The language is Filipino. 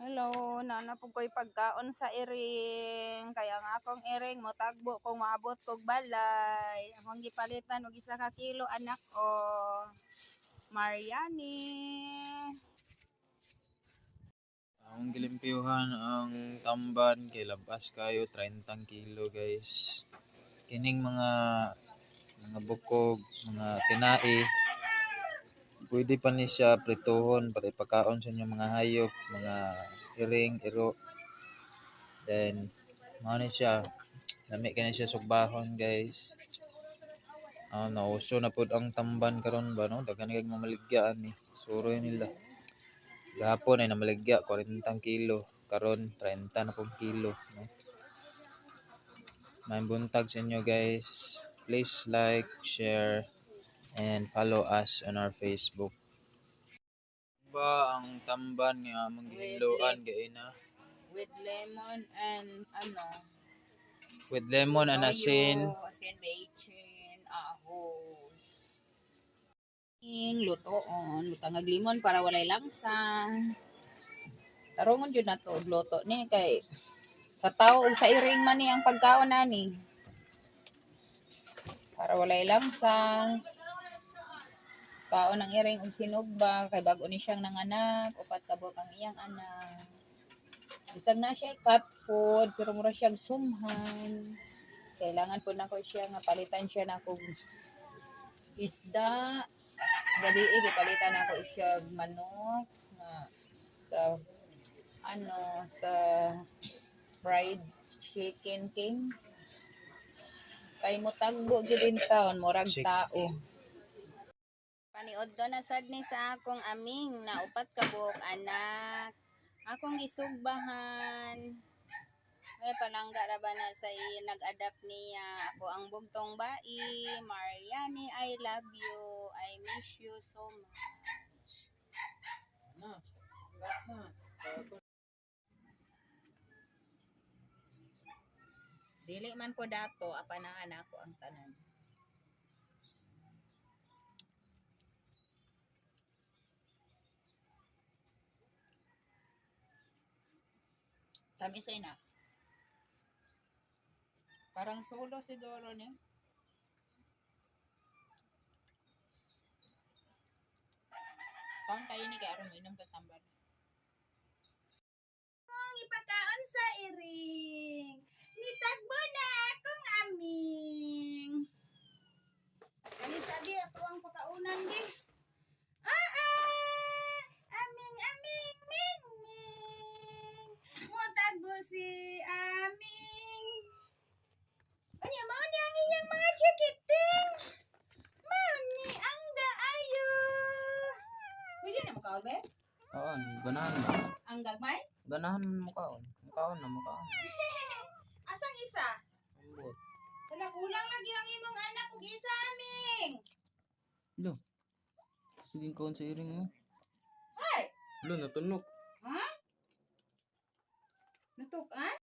Hello, nana po ko'y pagkaon sa iring. Kaya nga akong iring mo tagbo kung maabot kog balay. Akong gipalitan og 1 ka kilo anak o. Mariani. Ang gilimpyuhan ang tamban kay labas kayo 30 kilo guys. Kining mga bukog, mga tinai, pwede pa ni siya prituhon para ipakaon sa inyo mga hayop, mga iring, iro. Then mao ni siya, lami kani siya sugbahon guys. Nauso na pud ang tamban karon ba no, daghan kay mamaligya ni. Suroy nila. Gahapon ay namaligya 40 kilo, karon 30 na pud kilo, no. May buntag sa inyo guys. Please like, share, and follow us on our Facebook. Ba ang tamban nga among gihiluan gaina? With lemon and With lemon and asin. asin, bechin, ahos. Lutoon, lutang limon para walay langsa. Tarungon jud nato og luto ni kay sa tao ug sa iring man ni ang pagkaon nani. Para walay langsa. Kaon ang iring og sinugba kay bag-o ni siyang nanganak, upat ka buok ang iyang anak. Bisag na siya cat food pero mura siyang sumhan. Kailangan po na ko siya nga palitan siya na kog isda. Gali gipalitan ako siya manok nga sa fried chicken king. Kay mo tagbo gid in town murag tao. Paniod do na sad ni sa akong aming na upat ka buok anak. Akong gisugbahan. Ay palangga ra ba na sa nag-adapt niya. Ako ang bugtong bai. Mariani, I love you. I miss you so much. Dili man ko dato, apanaan ako ang tanan. Tamisay na. Parang solo siguro ni. Kaon tayo ni kay aron minom ka tamban. Ang ipakaon sa iring. Nitagbo na akong aming. Kani sabi ato ang pakaunan di. Aming ming ming. Motagbo si aming. Anya mao ni ang iyang mga chikiting. Mao ni ang gaayo. Pwede na mo kaon be? Oo, ganahan na. Ang gagmay? Ganahan mo kaon. Mukaon na. Asang isa? Ambot. Wala kulang lagi ang imong anak ug isa aming. Lo. Sige kaon sa iring mo. Ay, Lo, natunok. ha? Natuk-an?